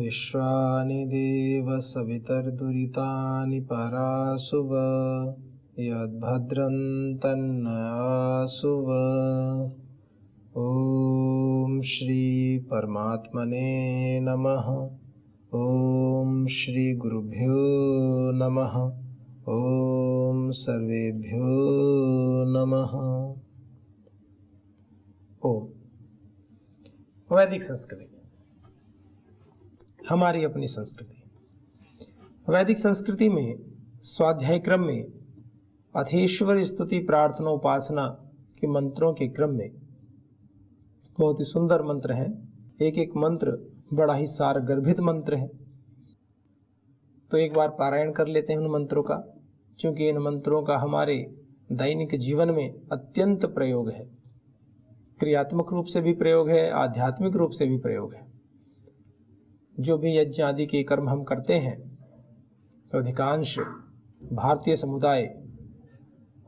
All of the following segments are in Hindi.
विश्वानि देव सवितर्दुरितानि परासुव यद्भद्रं तन्नयासुव। ओम श्री परमात्मने नमः। ओम श्री गुरुभ्यो नमः। ओम सर्वेभ्यो नमः। ओम। वैदिक संस्कृति हमारी अपनी संस्कृति। वैदिक संस्कृति में स्वाध्याय क्रम में अथेश्वर स्तुति प्रार्थना उपासना के मंत्रों के क्रम में बहुत ही सुंदर मंत्र हैं। एक एक मंत्र बड़ा ही सार गर्भित मंत्र है। तो एक बार पारायण कर लेते हैं उन मंत्रों का, क्योंकि इन मंत्रों का हमारे दैनिक जीवन में अत्यंत प्रयोग है। क्रियात्मक रूप से भी प्रयोग है, आध्यात्मिक रूप से भी प्रयोग है। जो भी यज्ञ आदि के कर्म हम करते हैं तो अधिकांश भारतीय समुदाय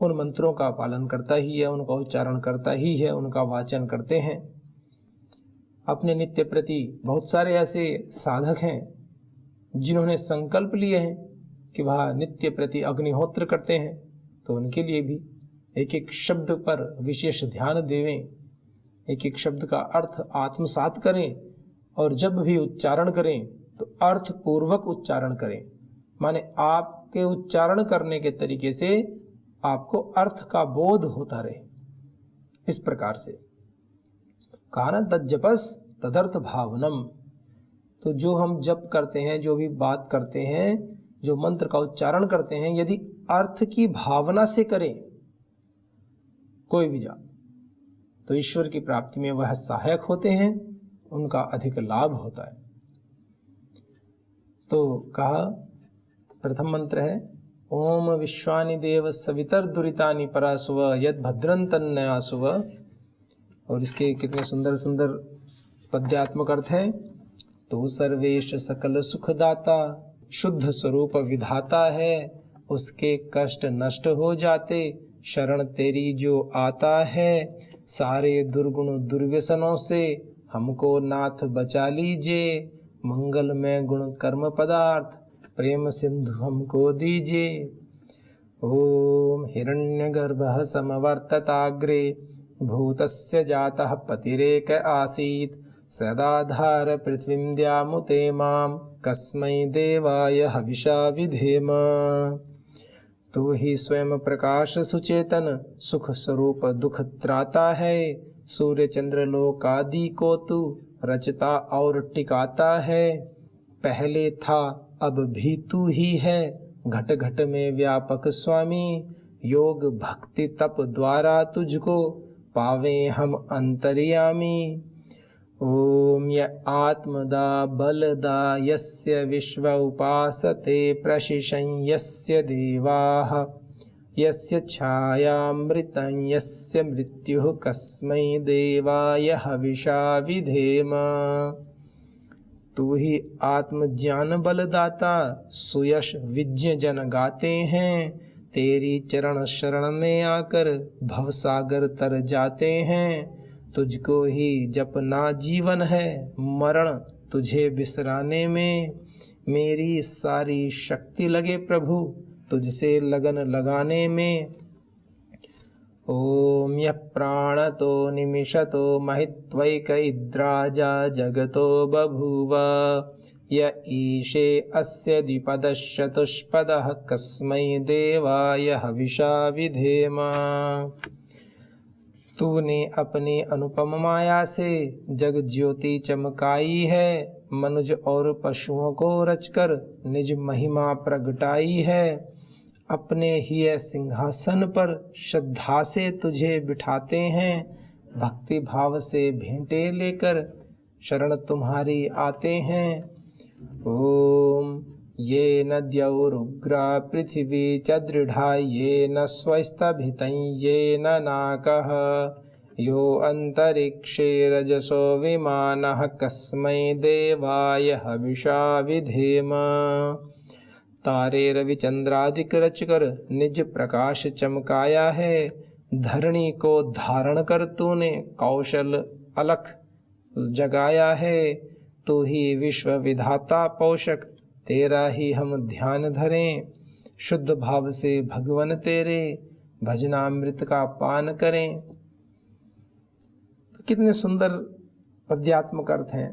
उन मंत्रों का पालन करता ही है, उनका उच्चारण करता ही है, उनका वाचन करते हैं। अपने नित्य प्रति बहुत सारे ऐसे साधक हैं जिन्होंने संकल्प लिए हैं कि वह नित्य प्रति अग्निहोत्र करते हैं, तो उनके लिए भी एक एक शब्द पर विशेष ध्यान देवें, एक एक शब्द का अर्थ आत्मसात करें और जब भी उच्चारण करें तो अर्थ पूर्वक उच्चारण करें। माने आपके उच्चारण करने के तरीके से आपको अर्थ का बोध होता रहे। इस प्रकार से कहा ना, तज्जपस तदर्थ भावनम। तो जो हम जप करते हैं, जो भी बात करते हैं, जो मंत्र का उच्चारण करते हैं, यदि अर्थ की भावना से करें कोई भी जाप, तो ईश्वर की प्राप्ति में वह सहायक होते हैं, उनका अधिक लाभ होता है। तो कहा प्रथम मंत्र है ओम विश्वानि देव सवितर्दुरितानि परासुव यद भद्रं तन्नयासुव। और इसके कितने सुंदर सुंदर पद्यात्मक अर्थ हैं। तो सर्वेश सकल सुखदाता शुद्ध स्वरूप विधाता है, उसके कष्ट नष्ट हो जाते शरण तेरी जो आता है। सारे दुर्गुण दुर्व्यसनों से हमको नाथ बचा लीजिए, मंगल में गुण कर्म पदार्थ प्रेम सिंधु हमको दीजिए। ओम हिरण्यगर्भः समवर्तताग्रे भूतस्य जातः पतिरेक आसीत् सदाधार पृथ्वीं द्यामुते मां कस्मै देवाय हविषा विधेम। तू ही स्वयं प्रकाश सुचेतन सुख स्वरूप दुख त्राता है, सूर्य चंद्र लोक आदि को तू रचता और टिकाता है। पहले था अब भी तू ही है, घट घट में व्यापक स्वामी। योग भक्ति तप द्वारा तुझको पावे हम अंतर्यामी। ओम य आत्मदा बलदा यस्य विश्व उपासते प्रशिशं यस्य देवाः यस्य छायामृतं यस्य मृत्युः कस्मै देवाय हविषा विधेम। तू ही आत्मज्ञान बलदाता सुयश विज्ञ जन गाते हैं, तेरी चरण शरण में आकर भवसागर तर जाते हैं। तुझको ही जपना जीवन है, मरण तुझे बिसराने में। मेरी सारी शक्ति लगे प्रभु तुझसे लगन लगाने में। ओम यः प्राणतो निमिषतो महित्वैकैद्राजा जगतो बभूव य ईशे अस्य द्विपदश्चतुष्पदः कस्मै देवाय हविषा विधेम। तूने अपनी अनुपम माया से जग ज्योति चमकाई है, मनुज और पशुओं को रचकर निज महिमा प्रगटाई है। अपने ही सिंहासन पर श्रद्धा से तुझे बिठाते हैं, भक्ति भाव से भेंटे लेकर शरण तुम्हारी आते हैं। ओम ये न द्यौरुग्रा पृथिवी च दृढ़ा ये न स्वस्तभितं ये न नाकः यो अंतरिक्षे रजसो विमानः कस्मै देवाय हविषा विधेम। तारे रविचंद्रादिक रचकर निज प्रकाश चमकाया है, धरणी को धारण कर तूने कौशल अलख जगाया है। तू ही विश्व विधाता पोषक, तेरा ही हम ध्यान धरें। शुद्ध भाव से भगवन तेरे, भजनामृत का पान करें। तो कितने सुंदर पद्यात्मक अर्थ हैं,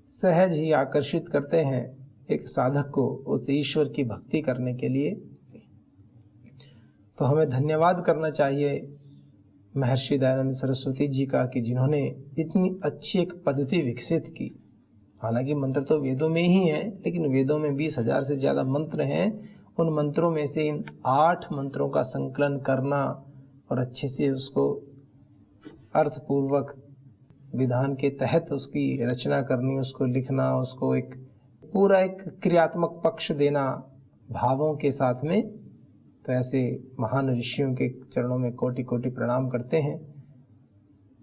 सहज ही आकर्षित करते हैं एक साधक को उस ईश्वर की भक्ति करने के लिए। तो हमें धन्यवाद करना चाहिए महर्षि दयानंद सरस्वती जी का कि जिन्होंने इतनी अच्छी एक पद्धति विकसित की। हालांकि मंत्र तो वेदों में ही हैं, लेकिन वेदों में 20,000 से ज़्यादा मंत्र हैं। उन मंत्रों में से इन 8 मंत्रों का संकलन करना और अच्छे से उसको अर्थपूर्वक विधान के तहत उसकी रचना करनी, उसको लिखना, उसको एक पूरा एक क्रियात्मक पक्ष देना भावों के साथ में। तो ऐसे महान ऋषियों के चरणों में कोटि कोटि प्रणाम करते हैं।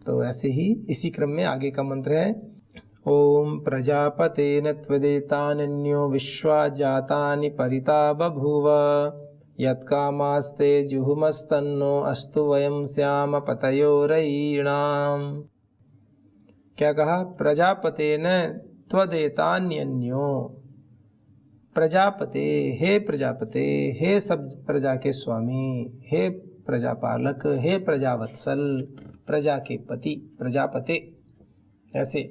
तो ऐसे ही इसी क्रम में आगे का मंत्र है, ओम प्रजापतेन त्वदेतान्यो विश्वा जातानि परिता बभूव, यत्कामास्ते जुहुमस्तन्नो अस्तु वयं स्याम पतयोरयीणाम। क्या कहा? प्रजापतेन त्वदेतान्यो, प्रजापते, हे प्रजापते, हे सब प्रजा के स्वामी, हे प्रजापालक, हे प्रजावत्सल, प्रजा के पति, प्रजापते। ऐसे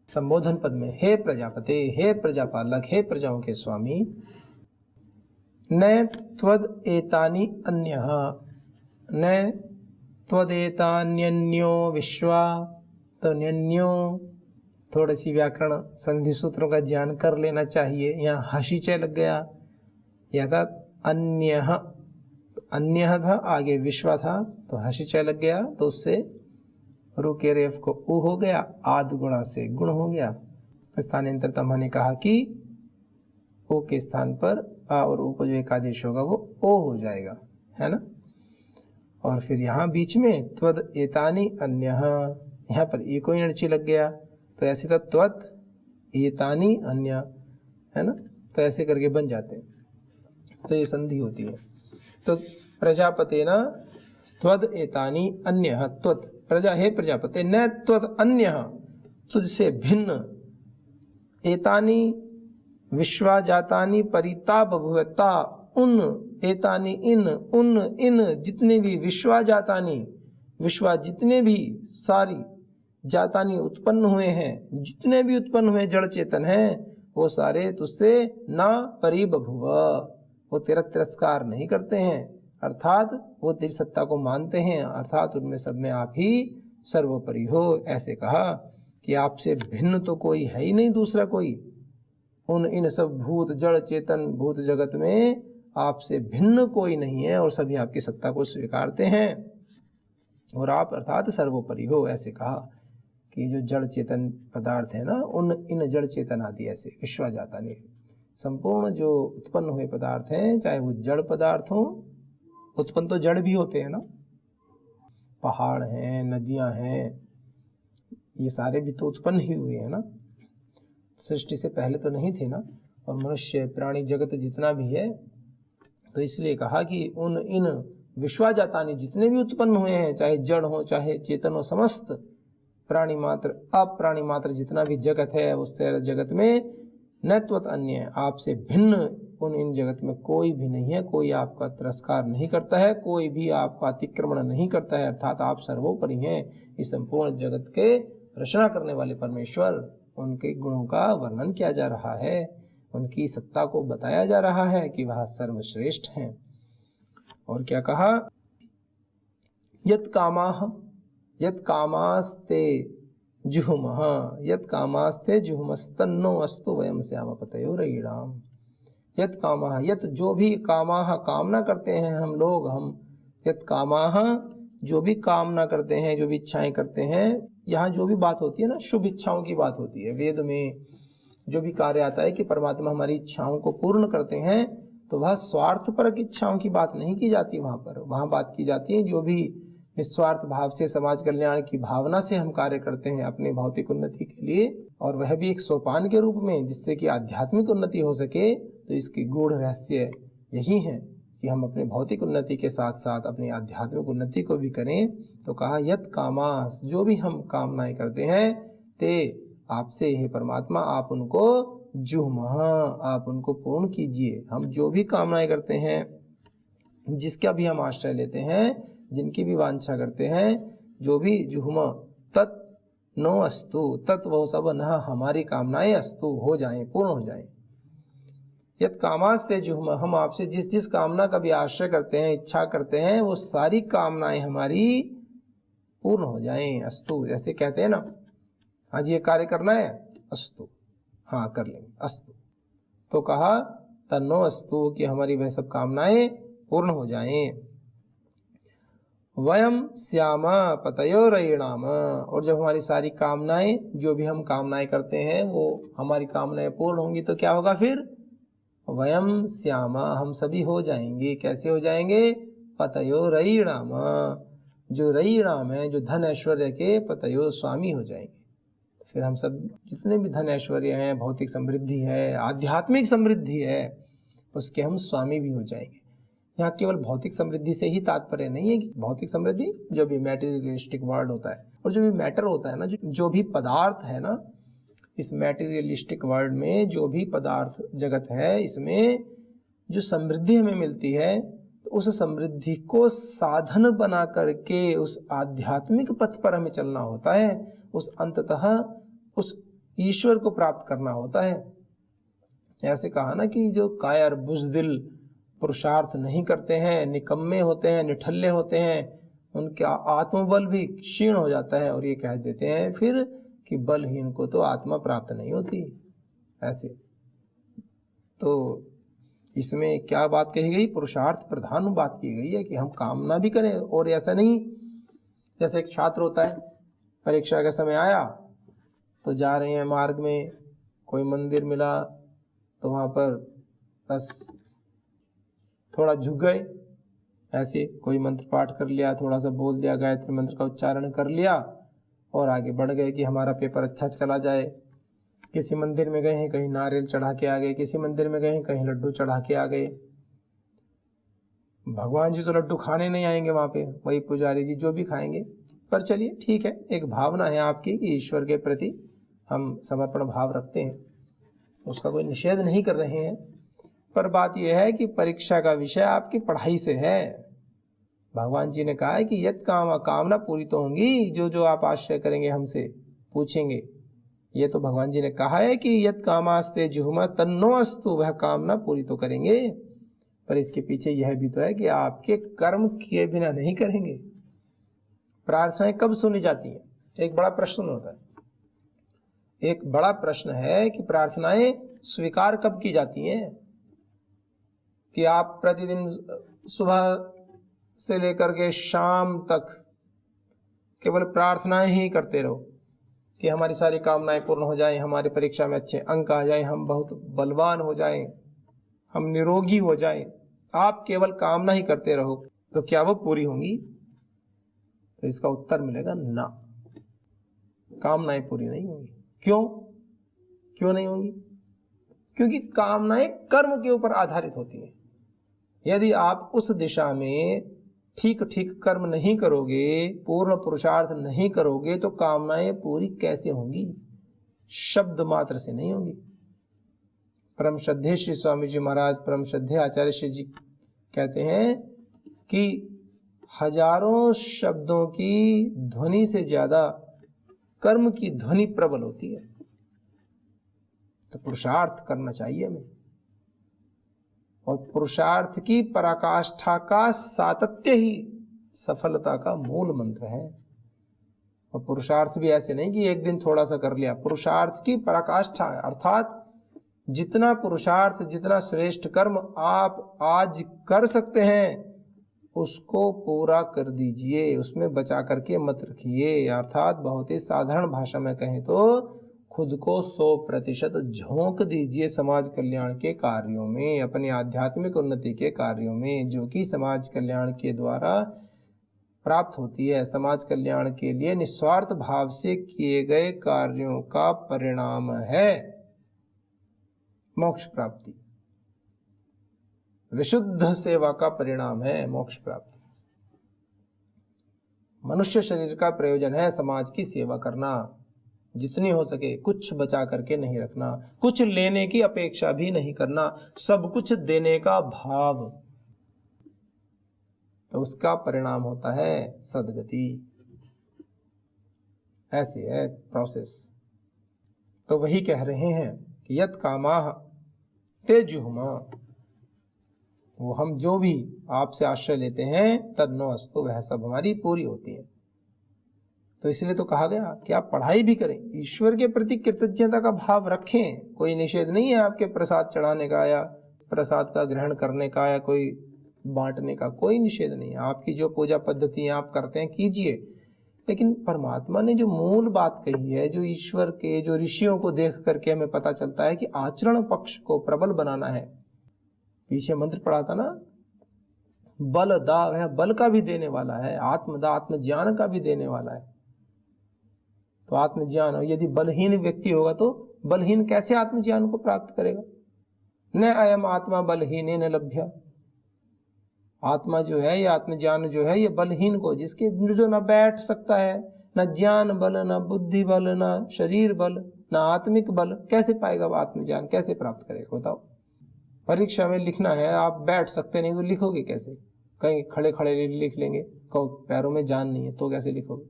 संबोधन पद में हे प्रजापते, हे प्रजापालक, हे प्रजाओं के स्वामी। न त्वद एतानि अन्यः, न त्वदेतान्यो विश्वा। तो न्यो थोड़ी सी व्याकरण संधि सूत्रों का ज्ञान कर लेना चाहिए। यहाँ हशीचय लग गया, या था अन्यः, अन्यः था, आगे विश्वा था तो हशीचय लग गया, तो उससे रू के रेफ को उ हो गया, आद गुणा से गुण हो गया। स्थानांतरता हमने कहा कि ओ के स्थान पर आ और ऊ को जो एक आदेश होगा वो ओ हो जाएगा, है ना। और फिर यहाँ बीच में त्वद एतानि अन्यः, यहाँ पर ई को णची लग गया, तो ऐसे था त्वत एतानि अन्य, है ना। तो ऐसे करके बन जाते हैं, तो ये संधि होती है। तो प्रजापते न त्वद एतानि अन्य, त्वत प्रजा, हे प्रजापते, न त्वद अन्य, तुझसे भिन्न, एतानि विश्वा जातानि परिता बभुवता, उन एतानि इन, उन इन जितने भी विश्वा जातानि, विश्वा जितने भी सारी, जातानी उत्पन्न हुए हैं, जितने भी उत्पन्न हुए जड़ चेतन हैं वो सारे तुझसे ना परिबभुव, वो तेरा तिरस्कार नहीं करते हैं, अर्थात वो तेरी सत्ता को मानते हैं, अर्थात उनमें सब में आप ही सर्वोपरि हो। ऐसे कहा कि आपसे भिन्न तो कोई है ही नहीं दूसरा कोई। उन इन सब भूत जड़ चेतन भूत जगत में आपसे भिन्न कोई नहीं है और सभी आपकी सत्ता को स्वीकारते हैं और आप अर्थात सर्वोपरि हो। ऐसे कहा कि जो जड़ चेतन पदार्थ है ना, उन इन जड़ चेतन आदि ऐसे विश्वा जाता नहीं, संपूर्ण जो उत्पन्न हुए पदार्थ हैं, चाहे वो जड़ पदार्थ हो, उत्पन्न तो जड़ भी होते हैं ना, पहाड़ हैं, नदियां हैं, ये सारे भी तो उत्पन्न ही हुए हैं ना, सृष्टि से पहले तो नहीं थे ना। और मनुष्य प्राणी जगत जितना भी है, तो इसलिए कहा कि उन इन विश्वा जातानि जितने भी उत्पन्न हुए हैं, चाहे जड़ हो चाहे चेतन हो, समस्त प्राणी मात्र अप्राणी मात्र जितना भी जगत है, उस जगत में न त्वत अन्य, आपसे भिन्न उन इन जगत में कोई भी नहीं है। कोई आपका तिरस्कार नहीं करता है, कोई भी आपका अतिक्रमण नहीं करता है, अर्थात आप सर्वोपरि हैं। इस संपूर्ण जगत के रचना करने वाले परमेश्वर, उनके गुणों का वर्णन किया जा रहा है, उनकी सत्ता को बताया जा रहा है कि वह सर्वश्रेष्ठ हैं। और क्या कहा? यत् कामाः, यत् कामास्ते जुहुमः, यत् कामास्ते जुहुमस्तन्नो अस्तु वयं स्याम पतयोरयीणाम। यत् कामाः, यत् जो भी, कामाः कामना करते हैं हम लोग, हम यत् कामाः जो भी कामना करते हैं, जो भी इच्छाएं करते हैं। यहाँ जो भी बात होती है ना, शुभ इच्छाओं की बात होती है। वेद में जो भी कार्य आता है कि परमात्मा हमारी इच्छाओं को पूर्ण करते हैं, तो वह स्वार्थपरक इच्छाओं की बात नहीं की जाती वहाँ पर। वहाँ बात की जाती है जो भी निस्वार्थ भाव से समाज कल्याण की भावना से हम कार्य करते हैं अपने भौतिक उन्नति के लिए, और वह भी एक सोपान के रूप में, जिससे कि आध्यात्मिक उन्नति हो सके। तो इसकी गूढ़ रहस्य यही है कि हम अपने भौतिक उन्नति के साथ साथ अपनी आध्यात्मिक उन्नति को भी करें। तो कहा यत् कामाः, जो भी हम कामनाएं करते हैं, ते आपसे हे परमात्मा आप उनको जुहमः आप उनको पूर्ण कीजिए। हम जो भी कामनाएं करते हैं, जिसका भी हम आश्रय लेते हैं, जिनकी भी वांछा करते हैं, जो भी जुहम तत् नो अस्तु, तत् वो सब न हमारी कामनाएं अस्तु हो जाएं, पूर्ण हो जाएं। यत् कामास्ते जुहम, हम आपसे जिस जिस कामना का भी आश्रय करते हैं, इच्छा करते हैं, वो सारी कामनाएं हमारी पूर्ण हो जाएं। अस्तु ऐसे कहते हैं ना, हाँ जी ये कार्य करना है, अस्तु, हाँ कर लेंगे, अस्तु। तो कहा तन्नो अस्तु कि हमारी वह सब कामनाएं पूर्ण हो जाएं। वयम श्यामा पतयोरयिणाम, और जब हमारी सारी कामनाएं, जो भी हम कामनाएं करते हैं वो हमारी कामनाएं पूर्ण होंगी तो क्या होगा फिर? वयम श्यामा, हम सभी हो जाएंगे। कैसे हो जाएंगे? पतयोरयिणाम, जो रयिणाम है, जो धन ऐश्वर्य के, पतयो स्वामी हो जाएंगे। फिर हम सब जितने भी धन ऐश्वर्य हैं, भौतिक समृद्धि है, आध्यात्मिक समृद्धि है, उसके हम स्वामी भी हो जाएंगे। यहाँ केवल भौतिक समृद्धि से ही तात्पर्य नहीं है कि भौतिक समृद्धि जो भी मैटेरियलिस्टिक वर्ल्ड होता है और जो भी मैटर होता है ना, जो भी पदार्थ है ना, इस मैटेरियलिस्टिक वर्ल्ड में जो भी पदार्थ जगत है, इसमें जो समृद्धि हमें मिलती है, तो उस समृद्धि को साधन बना करके उस आध्यात्मिक पथ पर हमें चलना होता है, उस अंततः उस ईश्वर को प्राप्त करना होता है। ऐसे कहा ना कि जो कायर बुज़दिल पुरुषार्थ नहीं करते हैं, निकम्मे होते हैं, निठल्ले होते हैं, उनका आत्मबल भी क्षीण हो जाता है, और ये कह देते हैं फिर कि बलहीन को तो आत्मा प्राप्त नहीं होती। ऐसे तो इसमें क्या बात कही गई? पुरुषार्थ प्रधान बात की गई है कि हम कामना भी करें। और ऐसा नहीं जैसे एक छात्र होता है, परीक्षा का समय आया तो जा रहे हैं मार्ग में, कोई मंदिर मिला तो वहाँ पर बस थोड़ा झुक गए, ऐसे कोई मंत्र पाठ कर लिया, थोड़ा सा बोल दिया, गायत्री मंत्र का उच्चारण कर लिया और आगे बढ़ गए कि हमारा पेपर अच्छा चला जाए। किसी मंदिर में गए हैं, कहीं नारियल चढ़ा के आ गए, किसी मंदिर में गए हैं, कहीं लड्डू चढ़ा के आ गए। भगवान जी तो लड्डू खाने नहीं आएंगे वहाँ पे, वही पुजारी जी जो भी खाएंगे। पर चलिए ठीक है, एक भावना है आपकी कि ईश्वर के प्रति हम समर्पण भाव रखते हैं, उसका कोई निषेध नहीं कर रहे हैं। पर बात यह है कि परीक्षा का विषय आपकी पढ़ाई से है। भगवान जी ने कहा है कि यत कामना पूरी तो होंगी, जो जो आप आश्रय करेंगे, हमसे पूछेंगे। ये तो भगवान जी ने कहा है कि यत कामास्ते जुहुमा तन्नो अस्तु, वह कामना पूरी तो करेंगे। पर इसके पीछे यह भी तो है कि आपके कर्म किए बिना नहीं करेंगे। प्रार्थनाएं कब सुनी जाती हैं? एक बड़ा प्रश्न होता है। एक बड़ा प्रश्न है कि प्रार्थनाएं स्वीकार कब की जाती हैं? कि आप प्रतिदिन सुबह से लेकर के शाम तक केवल प्रार्थनाएं ही करते रहो कि हमारी सारी कामनाएं पूर्ण हो जाएं, हमारी परीक्षा में अच्छे अंक आ जाएं, हम बहुत बलवान हो जाएं, हम निरोगी हो जाएं। आप केवल कामना ही करते रहो, तो क्या वो पूरी होंगी? तो इसका उत्तर मिलेगा ना, कामनाएं पूरी नहीं होंगी। क्यों नहीं होंगी? क्योंकि कामनाएं कर्म के ऊपर आधारित होती हैं। यदि आप उस दिशा में ठीक कर्म नहीं करोगे, पूर्ण पुरुषार्थ नहीं करोगे, तो कामनाएं पूरी कैसे होंगी? शब्द मात्र से नहीं होंगी। परम श्रद्धेय श्री स्वामी जी महाराज, परम श्रद्धेय आचार्य श्री जी कहते हैं कि हजारों शब्दों की ध्वनि से ज्यादा कर्म की ध्वनि प्रबल होती है। तो पुरुषार्थ करना चाहिए हमें, और पुरुषार्थ की पराकाष्ठा का सातत्य ही सफलता का मूल मंत्र है। और पुरुषार्थ भी ऐसे नहीं कि एक दिन थोड़ा सा कर लिया, पुरुषार्थ की पराकाष्ठा है, अर्थात जितना पुरुषार्थ, जितना श्रेष्ठ कर्म आप आज कर सकते हैं उसको पूरा कर दीजिए, उसमें बचा करके मत रखिए। अर्थात बहुत ही साधारण भाषा में कहें तो खुद को 100% झोंक दीजिए समाज कल्याण के कार्यों में, अपनी आध्यात्मिक उन्नति के कार्यों में, जो कि समाज कल्याण के द्वारा प्राप्त होती है। समाज कल्याण के लिए निस्वार्थ भाव से किए गए कार्यों का परिणाम है मोक्ष प्राप्ति। विशुद्ध सेवा का परिणाम है मोक्ष प्राप्ति। मनुष्य शरीर का प्रयोजन है समाज की सेवा करना, जितनी हो सके कुछ बचा करके नहीं रखना, कुछ लेने की अपेक्षा भी नहीं करना, सब कुछ देने का भाव, तो उसका परिणाम होता है सद्गति। ऐसी है प्रोसेस। तो वही कह रहे हैं कि यत् कामाः ते जुहुमा, वो हम जो भी आपसे आश्रय लेते हैं तन्नो अस्तु, वह सब हमारी पूरी होती है। तो इसलिए तो कहा गया कि आप पढ़ाई भी करें, ईश्वर के प्रति कृतज्ञता का भाव रखें। कोई निषेध नहीं है आपके प्रसाद चढ़ाने का या प्रसाद का ग्रहण करने का या कोई बांटने का, कोई निषेध नहीं है। आपकी जो पूजा पद्धति आप करते हैं कीजिए, लेकिन परमात्मा ने जो मूल बात कही है, जो ईश्वर के, जो ऋषियों को देख करके हमें पता चलता है कि आचरण पक्ष को प्रबल बनाना है। पीछे मंत्र पढ़ा था ना, बल दा, वह बल का भी देने वाला है, आत्मदा आत्मज्ञान का भी देने वाला है। तो आत्मज्ञान, यदि बलहीन व्यक्ति होगा तो बलहीन कैसे आत्मज्ञान को प्राप्त करेगा? न अयम आत्मा बलहीन न लभ्य। आत्मा जो है, ये आत्मज्ञान जो है, ये बलहीन को, जिसके जो न बैठ सकता है, न ज्ञान बल, न बुद्धि बल, न शरीर बल, न आत्मिक बल, कैसे पाएगा वो आत्मज्ञान, कैसे प्राप्त करेगा बताओ? परीक्षा में लिखना है, आप बैठ सकते नहीं तो लिखोगे कैसे? कहीं खड़े खड़े लिख लेंगे, कहो पैरों में जान नहीं है तो कैसे लिखोगे?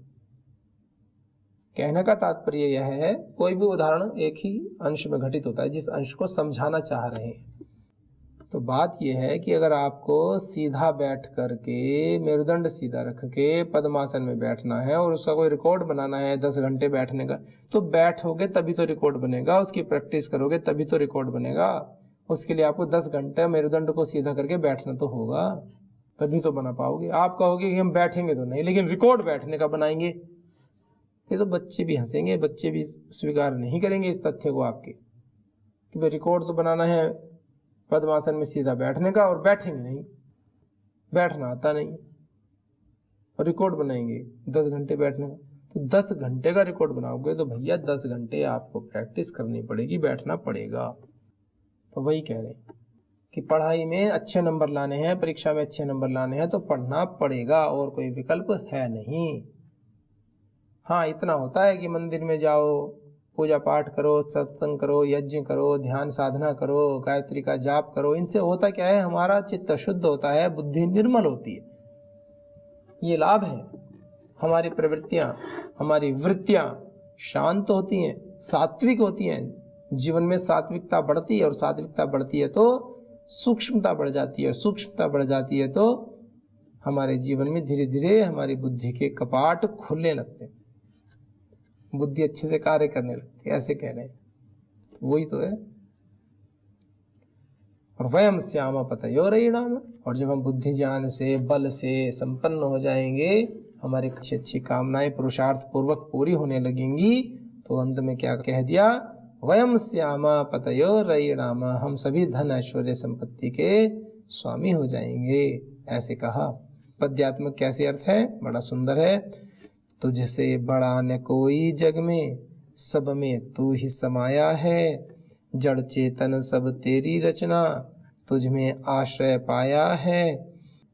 कहने का तात्पर्य यह है, कोई भी उदाहरण एक ही अंश में घटित होता है, जिस अंश को समझाना चाह रहे हैं। तो बात यह है कि अगर आपको सीधा बैठ करके, मेरुदंड सीधा रख के पद्मासन में बैठना है और उसका कोई रिकॉर्ड बनाना है 10 घंटे बैठने का, तो बैठोगे तभी तो रिकॉर्ड बनेगा, उसकी प्रैक्टिस करोगे तभी तो रिकॉर्ड बनेगा। उसके लिए आपको 10 घंटे मेरुदंड को सीधा करके बैठना तो होगा, तभी तो बना पाओगे। आप कहोगे कि हम बैठेंगे तो नहीं, लेकिन रिकॉर्ड बैठने का बनाएंगे, ये तो बच्चे भी हंसेंगे, बच्चे भी स्वीकार नहीं करेंगे इस तथ्य को आपके, कि भाई रिकॉर्ड तो बनाना है पद्मासन में सीधा बैठने का और बैठेंगे नहीं, बैठना आता नहीं, और रिकॉर्ड बनाएंगे 10 घंटे बैठने का। तो 10 घंटे का रिकॉर्ड बनाओगे तो भैया 10 घंटे आपको प्रैक्टिस करनी पड़ेगी, बैठना पड़ेगा। तो वही कह रहे हैं कि पढ़ाई में अच्छे नंबर लाने हैं, परीक्षा में अच्छे नंबर लाने हैं तो पढ़ना पड़ेगा, और कोई विकल्प है नहीं। हाँ, इतना होता है कि मंदिर में जाओ, पूजा पाठ करो, सत्संग करो, यज्ञ करो, ध्यान साधना करो, गायत्री का जाप करो, इनसे होता क्या है, हमारा चित्त शुद्ध होता है, बुद्धि निर्मल होती है। ये लाभ है। हमारी प्रवृत्तियां, हमारी वृत्तियां शांत होती हैं, सात्विक होती हैं, जीवन में सात्विकता बढ़ती है, और सात्विकता बढ़ती है तो सूक्ष्मता बढ़ जाती है, और सूक्ष्मता बढ़ जाती है तो हमारे जीवन में धीरे धीरे हमारी बुद्धि के कपाट खुलने लगते हैं, बुद्धि अच्छे से कार्य करने लगती है, ऐसे कह रहे हैं। तो वही तो है। और वयम श्याम पतयोरयिणाम, और जब हम बुद्धि ज्ञान से, बल से संपन्न हो जाएंगे, हमारी अच्छी अच्छी कामनाएं पुरुषार्थ पूर्वक पूरी होने लगेंगी, तो अंत में क्या कह दिया, वयम श्याम पतयोरयिणाम, हम सभी धन ऐश्वर्य संपत्ति के स्वामी हो जाएंगे, ऐसे कहा। पद्यात्मक कैसे अर्थ है, बड़ा सुंदर है। तुझसे बड़ा न कोई जग में, सब में तू ही समाया है, जड़ चेतन सब तेरी रचना, तुझ में आश्रय पाया है,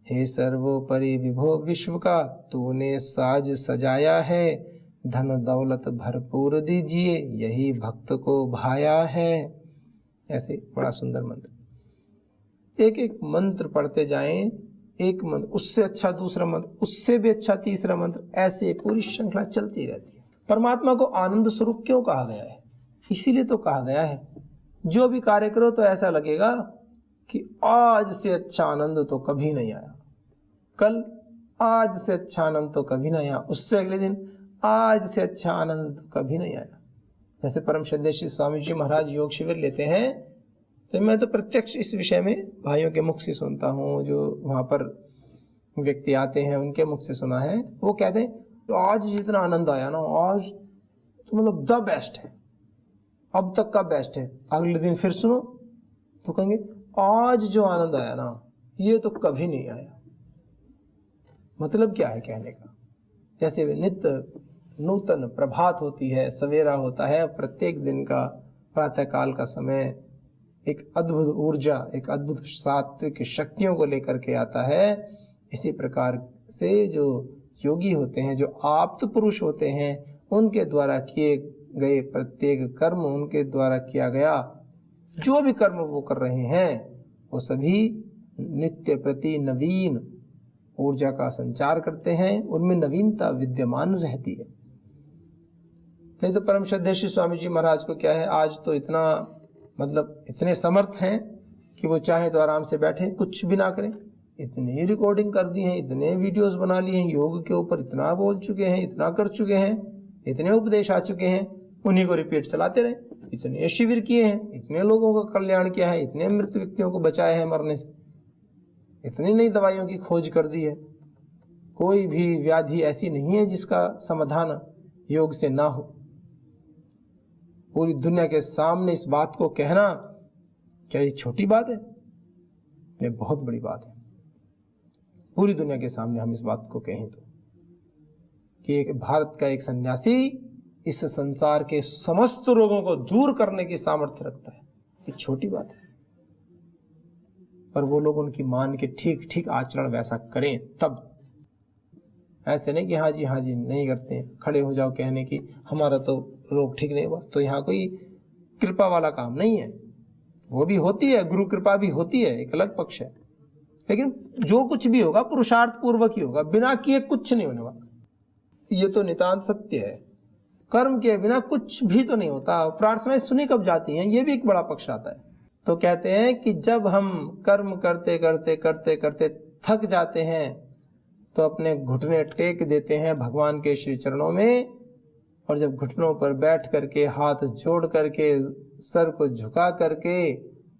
हे सर्वोपरि विभो विश्व का तूने साज सजाया है, धन दौलत भरपूर दीजिए यही भक्त को भाया है। ऐसे बड़ा सुंदर मंत्र, एक एक मंत्र पढ़ते जाएं, एक मंत्र उससे अच्छा दूसरा मंत्र, उससे भी अच्छा तीसरा मंत्र, ऐसे पूरी श्रृंखला चलती रहती है। परमात्मा को आनंद स्वरूप क्यों कहा गया है? इसीलिए तो कहा गया है, जो भी कार्य करो तो ऐसा लगेगा कि आज से अच्छा आनंद तो कभी नहीं आया, कल आज से अच्छा आनंद तो कभी नहीं आया, उससे अगले दिन आज से अच्छा आनंद तो कभी नहीं आया। जैसे परम श्रद्धेय श्री स्वामी जी महाराज योग शिविर लेते हैं, तो मैं तो प्रत्यक्ष इस विषय में भाइयों के मुख से सुनता हूँ, जो वहाँ पर व्यक्ति आते हैं उनके मुख से सुना है। वो कहते हैं तो आज जितना आनंद आया ना, आज तो मतलब द बेस्ट है, अब तक का बेस्ट है। अगले दिन फिर सुनो तो कहेंगे आज जो आनंद आया ना, ये तो कभी नहीं आया। मतलब क्या है कहने का? जैसे नित्य नूतन प्रभात होती है, सवेरा होता है, प्रत्येक दिन का प्रातःकाल का समय एक अद्भुत ऊर्जा, एक अद्भुत सात्विक शक्तियों को लेकर के आता है। इसी प्रकार से जो योगी होते हैं, जो आप्त पुरुष होते हैं, उनके द्वारा किए गए प्रत्येक कर्म उनके द्वारा किया गया जो भी कर्म वो कर रहे हैं वो सभी नित्य प्रति नवीन ऊर्जा का संचार करते हैं, उनमें नवीनता विद्यमान रहती है। नहीं तो परम श्रद्धेय श्री स्वामी जी महाराज को क्या है, आज तो इतना मतलब इतने समर्थ हैं कि वो चाहे तो आराम से बैठे कुछ भी ना करें। इतनी रिकॉर्डिंग कर दी हैं, इतने वीडियोस बना लिए हैं, योग के ऊपर इतना बोल चुके हैं, इतना कर चुके हैं, इतने उपदेश आ चुके हैं, उन्हीं को रिपीट चलाते रहे। इतने शिविर किए हैं, इतने लोगों का कल्याण किया है, इतने मृत व्यक्तियों को बचाया है मरने से, इतनी नई दवाइयों की खोज कर दी है। कोई भी व्याधि ऐसी नहीं है जिसका समाधान योग से ना हो। पूरी दुनिया के सामने इस बात को कहना क्या ये छोटी बात है? ये बहुत बड़ी बात है। पूरी दुनिया के सामने हम इस बात को कहें तो कि एक भारत का एक सन्यासी इस संसार के समस्त रोगों को दूर करने की सामर्थ्य रखता है, ये छोटी बात है। पर वो लोग उनकी मान के ठीक ठीक आचरण वैसा करें तब। ऐसे नहीं कि हाँ जी नहीं करते हैं, खड़े हो जाओ कहने की हमारा तो रोग ठीक नहीं हुआ। तो यहाँ कोई कृपा वाला काम नहीं है, वो भी होती है, गुरु कृपा भी होती है, एक अलग पक्ष है। लेकिन जो कुछ भी होगा पुरुषार्थ पूर्वक ही होगा, बिना किए कुछ नहीं होने वाला। ये तो नितांत सत्य है। कर्म के बिना कुछ भी तो नहीं होता। प्रार्थनाएं सुनी कब जाती हैं, ये भी एक बड़ा पक्ष आता है। तो कहते हैं कि जब हम कर्म करते करते करते करते थक जाते हैं तो अपने घुटने टेक देते हैं भगवान के श्री चरणों में, और जब घुटनों पर बैठ करके हाथ जोड़ करके सर को झुका करके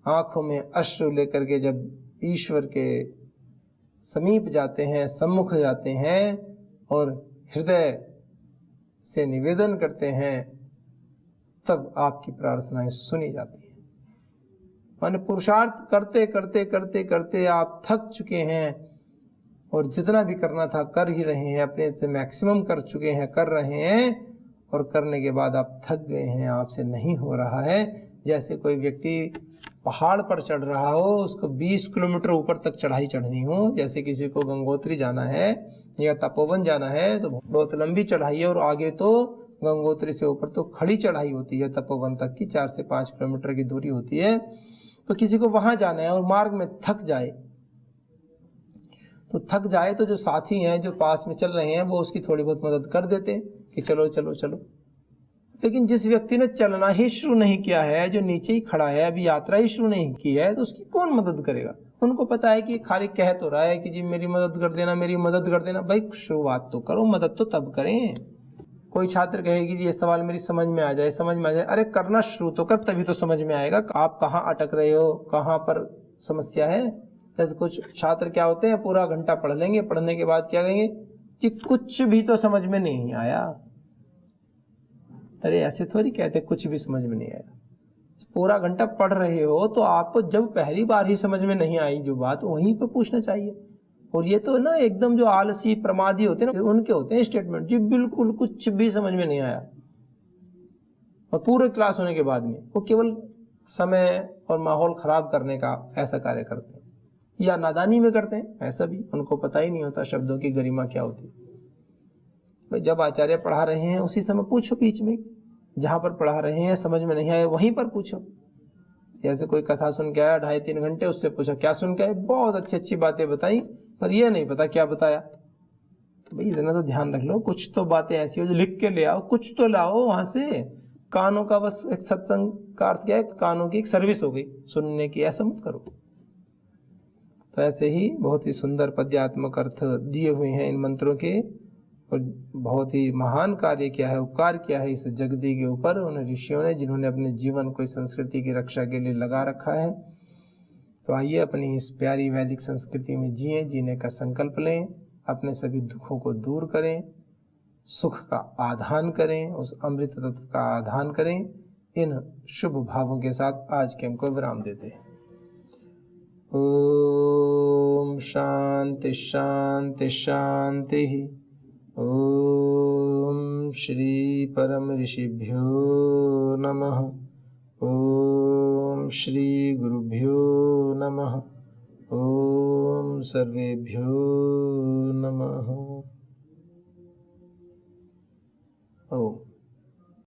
आंखों में अश्रु लेकर के जब ईश्वर के समीप जाते हैं, सम्मुख जाते हैं और हृदय से निवेदन करते हैं, तब आपकी प्रार्थनाएं सुनी जाती हैं। माने पुरुषार्थ करते करते करते करते आप थक चुके हैं और जितना भी करना था कर ही रहे हैं, अपने से मैक्सिमम कर चुके हैं, कर रहे हैं, और करने के बाद आप थक गए हैं, आपसे नहीं हो रहा है। जैसे कोई व्यक्ति पहाड़ पर चढ़ रहा हो, उसको 20 किलोमीटर ऊपर तक चढ़ाई चढ़नी हो। जैसे किसी को गंगोत्री जाना है या तपोवन जाना है तो बहुत लंबी चढ़ाई है, और आगे तो गंगोत्री से ऊपर तो खड़ी चढ़ाई होती है तपोवन तक की, 4 से 5 किलोमीटर की दूरी होती है। तो किसी को वहां जाना है और मार्ग में थक जाए तो जो साथी हैं जो पास में चल रहे हैं वो उसकी थोड़ी बहुत मदद कर देते हैं कि चलो चलो चलो। लेकिन जिस व्यक्ति ने चलना ही शुरू नहीं किया है, जो नीचे ही खड़ा है, अभी यात्रा ही शुरू नहीं की है, तो उसकी कौन मदद करेगा? उनको पता है कि खाली कह तो रहा है कि जी मेरी मदद कर देना, मेरी मदद कर देना। भाई शुरुआत तो करो, मदद तो तब करें। कोई छात्र कहेगी जी ये सवाल मेरी समझ में आ जाए, अरे करना शुरू तो कर, तभी तो समझ में आएगा आप कहाँ अटक रहे हो, कहाँ पर समस्या है। जैसे कुछ छात्र क्या होते हैं, पूरा घंटा पढ़ लेंगे, पढ़ने के बाद क्या कहेंगे कि कुछ भी तो समझ में नहीं आया। अरे ऐसे थोड़ी कहते कुछ भी समझ में नहीं आया। पूरा घंटा पढ़ रहे हो तो आपको जब पहली बार ही समझ में नहीं आई जो बात, वहीं पे पूछना चाहिए। और ये तो ना एकदम जो आलसी प्रमादी होते हैं ना, उनके होते हैं स्टेटमेंट, जी बिल्कुल कुछ भी समझ में नहीं आया, और पूरे क्लास होने के बाद में वो केवल समय और माहौल खराब करने का ऐसा कार्य करते हैं, या नादानी में करते हैं। ऐसा भी उनको पता ही नहीं होता शब्दों की गरिमा क्या होती। भाई जब आचार्य पढ़ा रहे हैं उसी समय पूछो, बीच में जहां पर पढ़ा रहे हैं समझ में नहीं आया वहीं पर पूछो। जैसे कोई कथा सुन के आया 2.5-3 घंटे, उससे पूछा क्या सुन के आए, बहुत अच्छी अच्छी बातें बताई, पर ये नहीं पता क्या बताया। भाई इतना तो ध्यान रख लो, कुछ तो बातें ऐसी हो जो लिख के ले आओ, कुछ तो लाओ वहां से। कानों का बस एक सत्संग का अर्थ क्या है, कानों की एक सर्विस हो गई सुनने की, ऐसा मत करो। तो ऐसे ही बहुत ही सुंदर पद्यात्मक अर्थ दिए हुए हैं इन मंत्रों के, और बहुत ही महान कार्य किया है, उपकार किया है इस जगदी के ऊपर उन ऋषियों ने, जिन्होंने अपने जीवन को इस संस्कृति की रक्षा के लिए लगा रखा है। तो आइए अपनी इस प्यारी वैदिक संस्कृति में जिएं, जीने का संकल्प लें, अपने सभी दुखों को दूर करें, सुख का आधान करें, उस अमृत तत्व का आधान करें। इन शुभ भावों के साथ आज के हमको विराम देते हैं। ओम शांति शांति शांति। ओम श्री परम ऋषिभ्यो नमः। ओम श्री गुरुभ्यो नमः। ओम सर्वेभ्यो नमः।